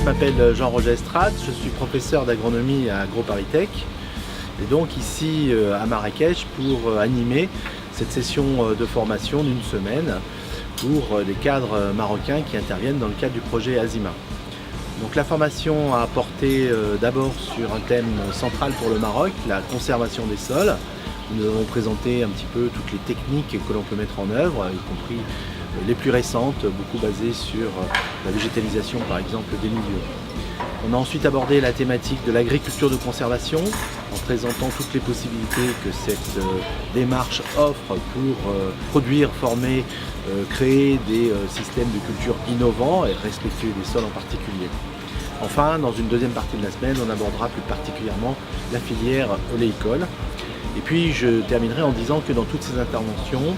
m'appelle Jean-Roger Estrade, je suis professeur d'agronomie à AgroParisTech et donc ici à Marrakech pour animer cette session de formation d'une semaine pour des cadres marocains qui interviennent dans le cadre du projet Azima. Donc la formation a porté d'abord sur un thème central pour le Maroc, la conservation des sols. Nous avons présenté un petit peu toutes les techniques que l'on peut mettre en œuvre, y compris les plus récentes, beaucoup basées sur la végétalisation par exemple des milieux. On a ensuite abordé la thématique de l'agriculture de conservation en présentant toutes les possibilités que cette démarche offre pour produire, former, créer des systèmes de culture innovants et respectueux des sols en particulier. Enfin, dans une deuxième partie de la semaine, on abordera plus particulièrement la filière oléicole. Et puis je terminerai en disant que dans toutes ces interventions,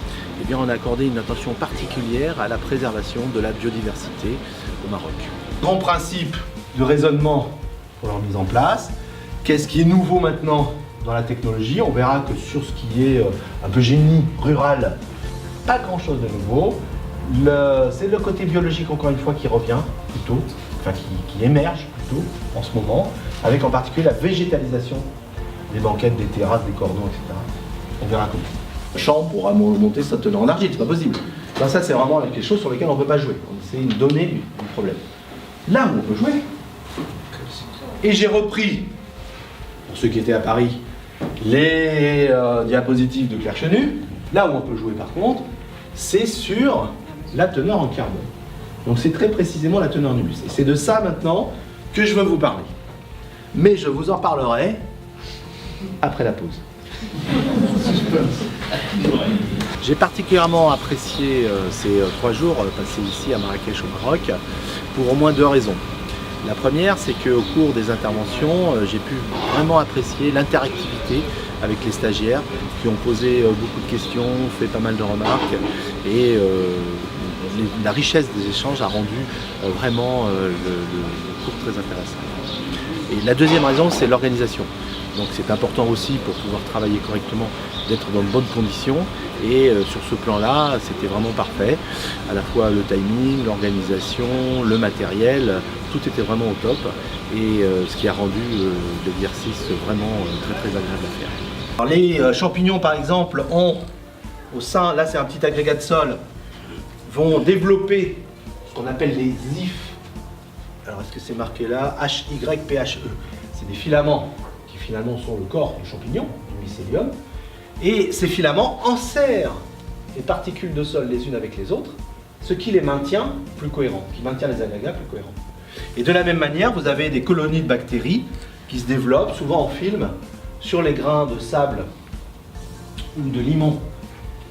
on a accordé une attention particulière à la préservation de la biodiversité au Maroc. Grand principe de raisonnement pour leur mise en place. Qu'est-ce qui est nouveau maintenant dans la technologie? On verra que sur ce qui est un peu génie rural, pas grand-chose de nouveau. C'est le côté biologique encore une fois qui revient plutôt, enfin qui émerge plutôt en ce moment, avec en particulier la végétalisation des banquettes, des terrasses, des cordons, etc. On verra comment. Le champ pourra monter sa teneur en argile, c'est pas possible. Ben ça c'est vraiment quelque chose sur lequel on ne peut pas jouer. C'est une donnée du problème. Là où on peut jouer, et j'ai repris, pour ceux qui étaient à Paris, les diapositives de Claire Chenu. Là où on peut jouer par contre, c'est sur la teneur en carbone. Donc c'est très précisément la teneur en humus. Et c'est de ça maintenant que je veux vous parler. Mais je vous en parlerai après la pause. J'ai particulièrement apprécié ces 3 jours passés ici à Marrakech au Maroc pour au moins 2 raisons. La première, c'est qu'au cours des interventions, j'ai pu vraiment apprécier l'interactivité avec les stagiaires qui ont posé beaucoup de questions, fait pas mal de remarques et la richesse des échanges a rendu vraiment le cours très intéressant. Et la deuxième raison, c'est l'organisation. Donc c'est important aussi pour pouvoir travailler correctement d'être dans de bonnes conditions et sur ce plan-là, c'était vraiment parfait. À la fois le timing, l'organisation, le matériel, tout était vraiment au top et ce qui a rendu l'exercice vraiment très agréable à faire. Alors, les champignons par exemple ont au sein, là c'est un petit agrégat de sol, vont développer ce qu'on appelle les ifs. Alors est-ce que c'est marqué là? HYPHE. C'est des filaments qui finalement sont le corps du champignon, du mycélium. Et ces filaments enserrent les particules de sol les unes avec les autres, ce qui les maintient plus cohérents, qui maintient les agrégats plus cohérents. Et de la même manière, vous avez des colonies de bactéries qui se développent, souvent en film, sur les grains de sable ou de limon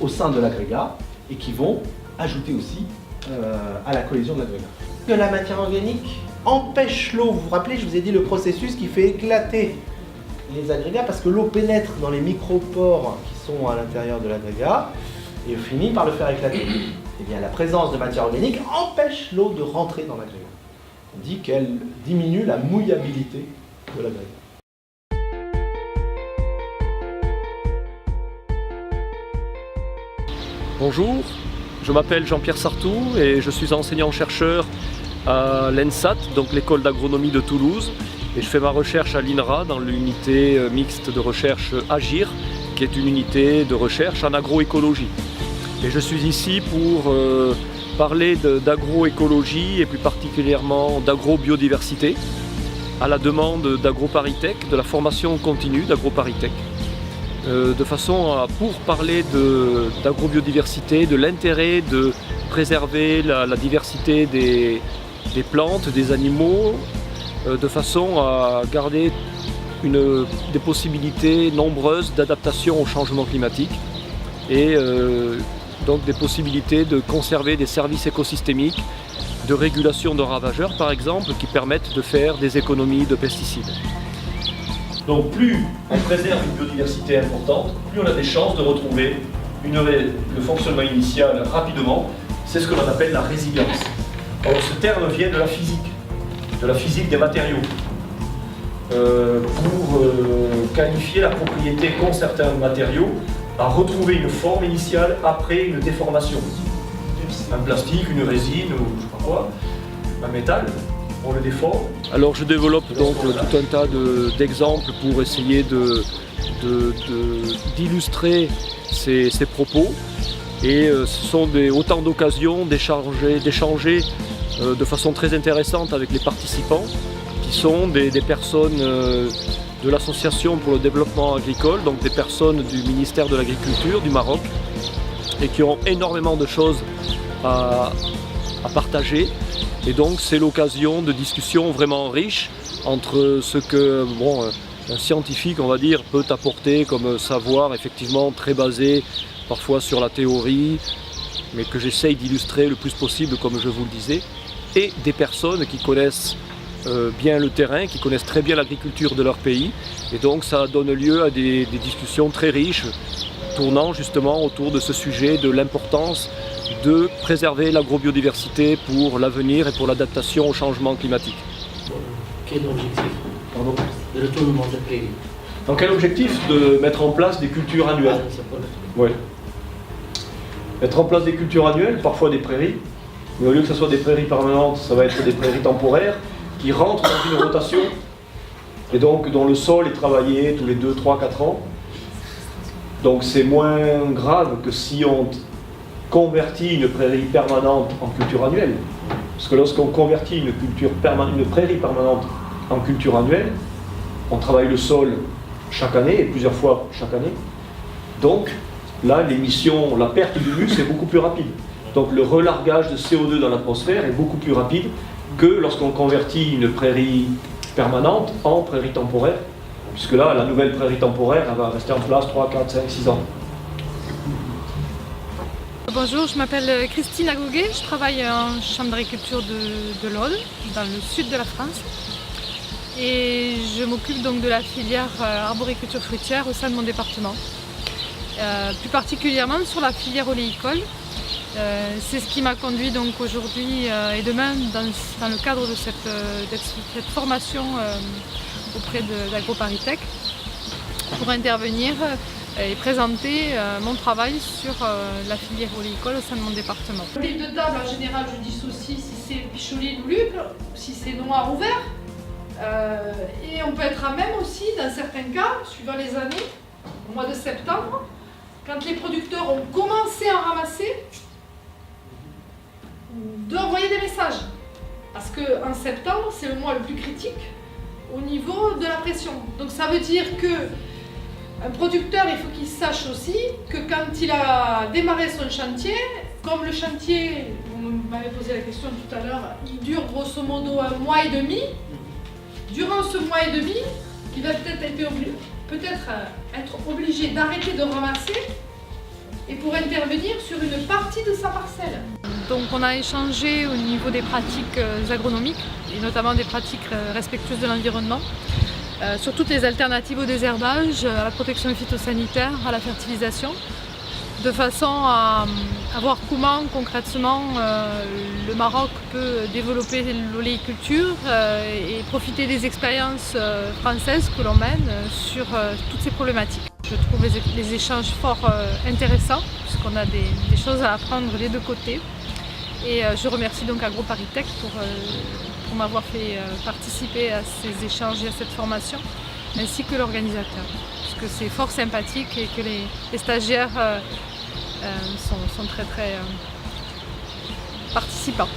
au sein de l'agrégat et qui vont ajouter aussi à la cohésion de l'agrégat. Que la matière organique empêche l'eau. Vous vous rappelez, je vous ai dit le processus qui fait éclater les agrégats parce que l'eau pénètre dans les micropores qui sont à l'intérieur de l'agrégat et finit par le faire éclater. Et bien la présence de matière organique empêche l'eau de rentrer dans l'agrégat. On dit qu'elle diminue la mouillabilité de l'agrégat. Bonjour, je m'appelle Jean-Pierre Sartou et je suis enseignant-chercheur à l'ENSAT, donc l'école d'agronomie de Toulouse. Et je fais ma recherche à l'INRA dans l'unité mixte de recherche AGIR, qui est une unité de recherche en agroécologie. Et je suis ici pour parler d'agroécologie et plus particulièrement d'agrobiodiversité, à la demande d'AgroParisTech, de la formation continue d'AgroParisTech. De façon à, pour parler d'agrobiodiversité, de l'intérêt de préserver la diversité des plantes, des animaux, de façon à garder des possibilités nombreuses d'adaptation au changement climatique et donc des possibilités de conserver des services écosystémiques, de régulation de ravageurs par exemple, qui permettent de faire des économies de pesticides. Donc plus on préserve une biodiversité importante, plus on a des chances de retrouver le fonctionnement initial rapidement. C'est ce que l'on appelle la résilience. Alors, ce terme vient de la physique des matériaux, pour qualifier la propriété qu'ont certains matériaux à retrouver une forme initiale après une déformation. Un plastique, une résine ou je sais pas quoi, un métal, on le défend. Alors je développe donc tout un tas d'exemples pour essayer d'illustrer ces propos. Et ce sont autant d'occasions d'échanger de façon très intéressante avec les participants, qui sont des personnes de l'Association pour le développement agricole, donc des personnes du ministère de l'Agriculture du Maroc, et qui ont énormément de choses à partager. Et donc c'est l'occasion de discussions vraiment riches entre ce que un scientifique, on va dire, peut apporter comme savoir effectivement très basé parfois sur la théorie, mais que j'essaye d'illustrer le plus possible comme je vous le disais, et des personnes qui connaissent bien le terrain, qui connaissent très bien l'agriculture de leur pays, et donc ça donne lieu à des discussions très riches, tournant justement autour de ce sujet de l'importance de préserver l'agrobiodiversité pour l'avenir et pour l'adaptation au changement climatique. Quel objectif de retournement de prairies? Dans quel objectif? De mettre en place des cultures annuelles. Oui. Mettre en place des cultures annuelles, parfois des prairies, mais au lieu que ce soit des prairies permanentes, ça va être des prairies temporaires qui rentrent dans une rotation et donc dont le sol est travaillé tous les 2, 3, 4 ans. Donc c'est moins grave que si on convertit une prairie permanente en culture annuelle. Parce que lorsqu'on convertit une prairie permanente en culture annuelle, on travaille le sol chaque année et plusieurs fois chaque année. Donc là, la perte d'humus est beaucoup plus rapide. Donc le relargage de CO2 dans l'atmosphère est beaucoup plus rapide que lorsqu'on convertit une prairie permanente en prairie temporaire, puisque là, la nouvelle prairie temporaire, elle va rester en place 3, 4, 5, 6 ans. Bonjour, je m'appelle Christine Agouguet, je travaille en chambre d'agriculture de l'Aude, dans le sud de la France. Et je m'occupe donc de la filière arboriculture fruitière au sein de mon département. Plus particulièrement sur la filière oléicole. C'est ce qui m'a conduit donc aujourd'hui et demain dans le cadre de cette formation auprès d'AgroParisTech pour intervenir et présenter mon travail sur la filière oléicole au sein de mon département. Les deux tables en général je dissocie si c'est picholet ou luc, si c'est noir ou vert. Et on peut être à même aussi, dans certains cas, suivant les années, au mois de septembre, quand les producteurs ont commencé à ramasser, d'envoyer des messages. Parce qu'en septembre, c'est le mois le plus critique au niveau de la pression. Donc ça veut dire qu'un producteur, il faut qu'il sache aussi que quand il a démarré son chantier, comme le chantier, vous m'avez posé la question tout à l'heure, il dure grosso modo 1 mois et demi. Durant ce mois et demi, il va peut-être être obligé d'arrêter de ramasser et pour intervenir sur une partie de sa parcelle. Donc on a échangé au niveau des pratiques agronomiques et notamment des pratiques respectueuses de l'environnement, sur toutes les alternatives au désherbage, à la protection phytosanitaire, à la fertilisation, de façon à voir comment concrètement le Maroc peut développer l'oléiculture et profiter des expériences françaises que l'on mène sur toutes ces problématiques. Je trouve les échanges fort intéressants puisqu'on a des choses à apprendre des deux côtés. Et je remercie donc AgroParisTech pour m'avoir fait participer à ces échanges et à cette formation, ainsi que l'organisateur, puisque c'est fort sympathique et que les stagiaires sont très participants.